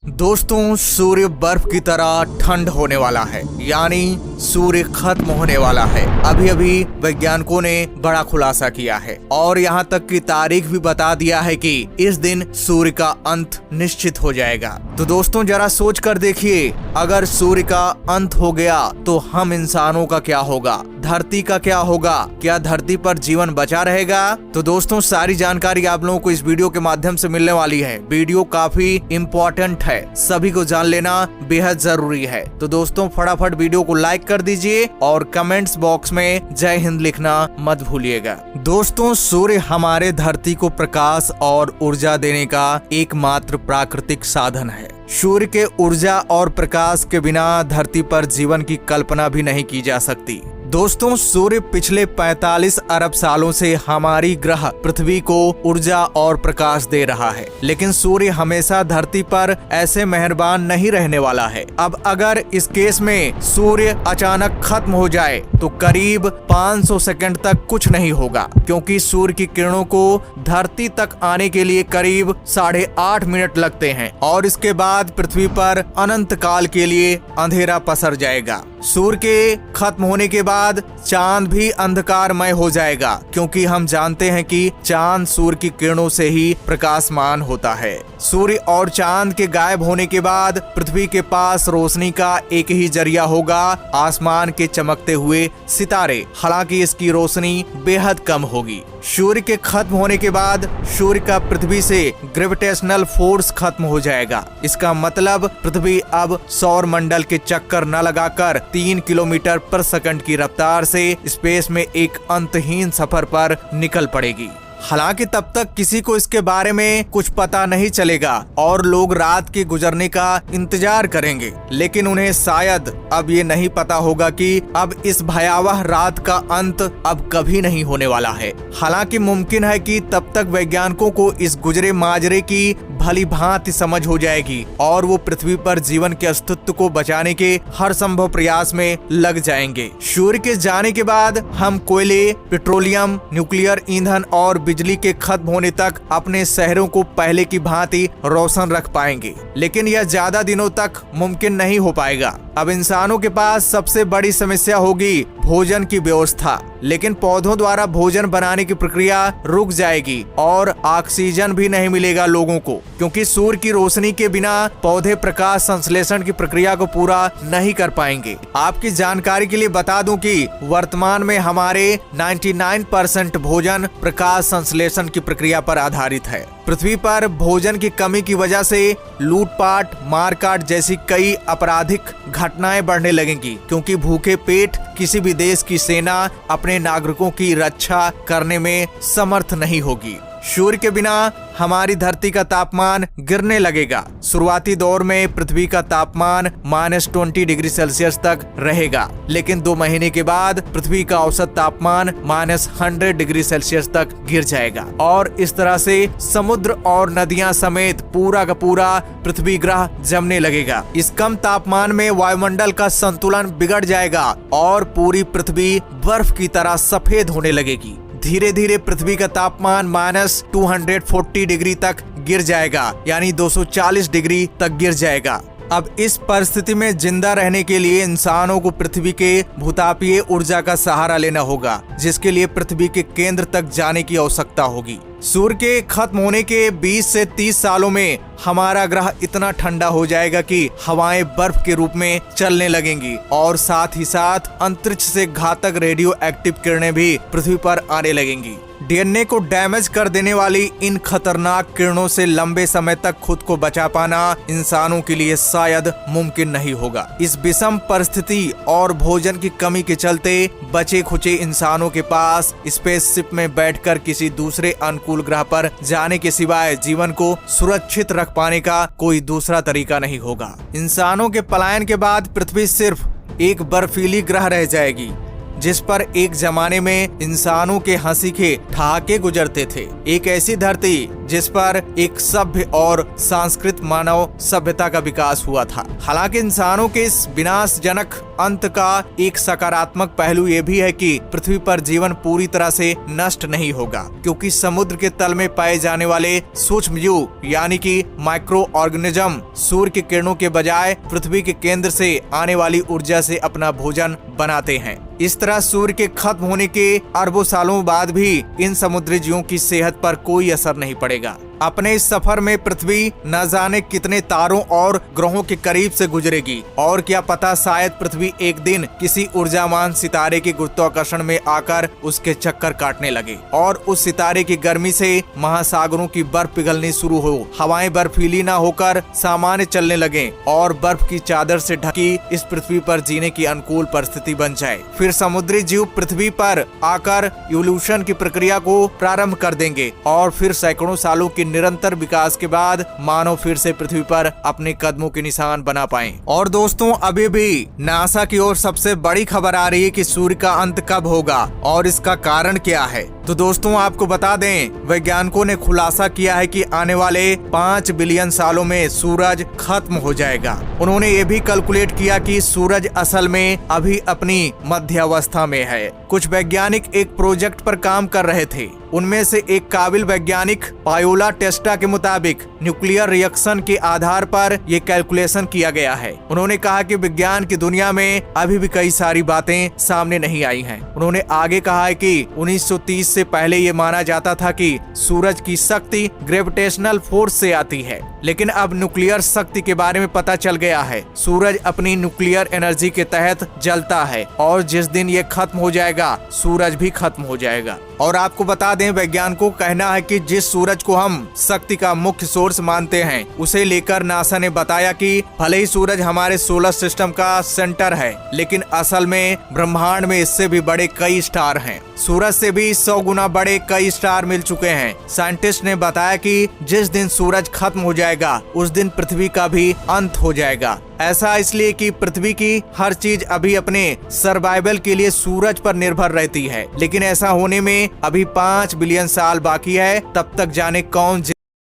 दोस्तों, सूर्य बर्फ की तरह ठंड होने वाला है, यानी सूर्य खत्म होने वाला है। अभी अभी वैज्ञानिकों ने बड़ा खुलासा किया है और यहाँ तक की तारीख भी बता दिया है कि इस दिन सूर्य का अंत निश्चित हो जाएगा। तो दोस्तों, जरा सोच कर देखिए, अगर सूर्य का अंत हो गया तो हम इंसानों का क्या होगा, धरती का क्या होगा, क्या धरती पर जीवन बचा रहेगा? तो दोस्तों, सारी जानकारी आप लोगों को इस वीडियो के माध्यम से मिलने वाली है। वीडियो काफी इम्पोर्टेंट है, सभी को जान लेना बेहद जरूरी है। तो दोस्तों, फटाफट वीडियो को लाइक कर दीजिए और कमेंट्स बॉक्स में जय हिंद लिखना मत भूलिएगा। दोस्तों, सूर्य हमारे धरती को प्रकाश और ऊर्जा देने का एकमात्र प्राकृतिक साधन है। सूर्य के ऊर्जा और प्रकाश के बिना धरती पर जीवन की कल्पना भी नहीं की जा सकती। दोस्तों, सूर्य पिछले 45 अरब सालों से हमारी ग्रह पृथ्वी को ऊर्जा और प्रकाश दे रहा है, लेकिन सूर्य हमेशा धरती पर ऐसे मेहरबान नहीं रहने वाला है। अब अगर इस केस में सूर्य अचानक खत्म हो जाए तो करीब 500 सेकंड तक कुछ नहीं होगा, क्योंकि सूर्य की किरणों को धरती तक आने के लिए करीब 8.5 मिनट लगते हैं और इसके बाद पृथ्वी पर अनंत काल के लिए अंधेरा पसर जाएगा। सूर्य के खत्म होने के बाद चांद भी अंधकारमय हो जाएगा, क्योंकि हम जानते हैं कि चांद सूर्य की किरणों से ही प्रकाशमान होता है। सूर्य और चांद के गायब होने के बाद पृथ्वी के पास रोशनी का एक ही जरिया होगा, आसमान के चमकते हुए सितारे। हालांकि इसकी रोशनी बेहद कम होगी। सूर्य के खत्म होने के बाद सूर्य का पृथ्वी से ग्रेविटेशनल फोर्स खत्म हो जाएगा। इसका मतलब पृथ्वी अब सौर मंडल के चक्कर न लगाकर 3 किलोमीटर पर सेकंड की रफ्तार से स्पेस में एक अंतहीन सफर पर निकल पड़ेगी। हालांकि तब तक किसी को इसके बारे में कुछ पता नहीं चलेगा और लोग रात के गुजरने का इंतजार करेंगे, लेकिन उन्हें शायद अब ये नहीं पता होगा कि अब इस भयावह रात का अंत अब कभी नहीं होने वाला है। हालांकि मुमकिन है कि तब तक वैज्ञानिकों को इस गुजरे माजरे की भली भांति समझ हो जाएगी और वो पृथ्वी पर जीवन के अस्तित्व को बचाने के हर संभव प्रयास में लग जाएंगे। सूर्य के जाने के बाद हम कोयले, पेट्रोलियम, न्यूक्लियर ईंधन और बिजली के खत्म होने तक अपने शहरों को पहले की भांति रोशन रख पाएंगे, लेकिन यह ज्यादा दिनों तक मुमकिन नहीं हो पाएगा। अब इंसानों के पास सबसे बड़ी समस्या होगी भोजन की व्यवस्था, लेकिन पौधों द्वारा भोजन बनाने की प्रक्रिया रुक जाएगी और ऑक्सीजन भी नहीं मिलेगा लोगों को, क्योंकि सूर्य की रोशनी के बिना पौधे प्रकाश संश्लेषण की प्रक्रिया को पूरा नहीं कर पाएंगे। आपकी जानकारी के लिए बता दूं कि वर्तमान में हमारे 99% भोजन प्रकाश संश्लेषण की प्रक्रिया पर आधारित है। पृथ्वी पर भोजन की कमी की वजह से लूटपाट, मारकाट जैसी कई आपराधिक घटनाएं बढ़ने लगेंगी, क्योंकि भूखे पेट किसी भी देश की सेना अपने नागरिकों की रक्षा करने में समर्थ नहीं होगी। सूर्य के बिना हमारी धरती का तापमान गिरने लगेगा। शुरुआती दौर में पृथ्वी का तापमान -20 डिग्री सेल्सियस तक रहेगा, लेकिन 2 महीने के बाद पृथ्वी का औसत तापमान -100 डिग्री सेल्सियस तक गिर जाएगा और इस तरह से समुद्र और नदियां समेत पूरा का पूरा पृथ्वी ग्रह जमने लगेगा। इस कम तापमान में वायुमंडल का संतुलन बिगड़ जाएगा और पूरी पृथ्वी बर्फ की तरह सफेद होने लगेगी। धीरे धीरे पृथ्वी का तापमान -240 डिग्री तक गिर जाएगा, यानी 240 डिग्री तक गिर जाएगा। अब इस परिस्थिति में जिंदा रहने के लिए इंसानों को पृथ्वी के भूतापीय ऊर्जा का सहारा लेना होगा, जिसके लिए पृथ्वी के केंद्र तक जाने की आवश्यकता होगी। सूर्य के खत्म होने के 20 से 30 सालों में हमारा ग्रह इतना ठंडा हो जाएगा कि हवाएं बर्फ के रूप में चलने लगेंगी और साथ ही साथ अंतरिक्ष से घातक रेडियो एक्टिव किरणें भी पृथ्वी पर आने लगेंगी। डीएनए को डैमेज कर देने वाली इन खतरनाक किरणों से लंबे समय तक खुद को बचा पाना इंसानों के लिए शायद मुमकिन नहीं होगा। इस विषम परिस्थिति और भोजन की कमी के चलते बचे खुचे इंसानों के पास स्पेसशिप में बैठकर किसी दूसरे अनुकूल ग्रह पर जाने के सिवाय जीवन को सुरक्षित रख पाने का कोई दूसरा तरीका नहीं होगा। इंसानों के पलायन के बाद पृथ्वी सिर्फ एक बर्फीली ग्रह रह जाएगी, जिस पर एक जमाने में इंसानों के हंसी के ठहाके गुजरते थे। एक ऐसी धरती जिस पर एक सभ्य और सांस्कृतिक मानव सभ्यता का विकास हुआ था। हालांकि इंसानों के इस विनाशजनक अंत का एक सकारात्मक पहलू ये भी है कि पृथ्वी पर जीवन पूरी तरह से नष्ट नहीं होगा, क्योंकि समुद्र के तल में पाए जाने वाले सूक्ष्म जीव यानी कि माइक्रो ऑर्गेनिज्म सूर्य की किरणों के बजाय पृथ्वी के केंद्र से आने वाली ऊर्जा से अपना भोजन बनाते हैं। इस तरह सूर्य के खत्म होने के अरबों सालों बाद भी इन समुद्री जीवों की सेहत पर कोई असर नहीं पड़ेगा। अपने इस सफर में पृथ्वी न जाने कितने तारों और ग्रहों के करीब से गुजरेगी, और क्या पता शायद पृथ्वी एक दिन किसी ऊर्जावान सितारे के गुरुत्वाकर्षण में आकर उसके चक्कर काटने लगे और उस सितारे की गर्मी से महासागरों की बर्फ पिघलनी शुरू हो, हवाएं बर्फीली न होकर सामान्य चलने लगे और बर्फ की चादर से ढकी इस पृथ्वी पर जीने की अनुकूल परिस्थिति बन जाए। फिर समुद्री जीव पृथ्वी पर आकर इवोल्यूशन की प्रक्रिया को प्रारंभ कर देंगे और फिर सैकड़ों सालों की निरंतर विकास के बाद मानव फिर से पृथ्वी पर अपने कदमों के निशान बना पाए। और दोस्तों, अभी भी नासा की ओर सबसे बड़ी खबर आ रही है कि सूर्य का अंत कब होगा और इसका कारण क्या है। तो दोस्तों, आपको बता दें, वैज्ञानिकों ने खुलासा किया है कि आने वाले 5 बिलियन सालों में सूरज खत्म हो जाएगा। उन्होंने ये भी कैलकुलेट किया कि सूरज असल में अभी अपनी मध्य अवस्था में है। कुछ वैज्ञानिक एक प्रोजेक्ट पर काम कर रहे थे। उनमें से एक काबिल वैज्ञानिक पायोला टेस्टा के मुताबिक न्यूक्लियर रिएक्शन के आधार पर ये कैलकुलेशन किया गया है। उन्होंने कहा कि विज्ञान की दुनिया में अभी भी कई सारी बातें सामने नहीं आई हैं। उन्होंने आगे कहा है कि 1930 से पहले ये माना जाता था कि सूरज की शक्ति ग्रेविटेशनल फोर्स से आती है, लेकिन अब न्यूक्लियर शक्ति के बारे में पता चल गया है। सूरज अपनी न्यूक्लियर एनर्जी के तहत जलता है और जिस दिन ये खत्म हो जाएगा, सूरज भी खत्म हो जाएगा। और आपको बता दें, वैज्ञानिकों का कहना है कि जिस सूरज को हम शक्ति का मुख्य सोर्स मानते हैं, उसे लेकर नासा ने बताया कि भले ही सूरज हमारे सोलर सिस्टम का सेंटर है, लेकिन असल में ब्रह्मांड में इससे भी बड़े कई स्टार हैं। सूरज से भी 100 गुना बड़े कई स्टार मिल चुके हैं। साइंटिस्ट ने बताया कि जिस दिन सूरज खत्म हो जाएगा, उस दिन पृथ्वी का भी अंत हो जाएगा। ऐसा इसलिए कि पृथ्वी की हर चीज अभी अपने सर्वाइवल के लिए सूरज पर निर्भर रहती है, लेकिन ऐसा होने में अभी 5 बिलियन साल बाकी है। तब तक जाने कौन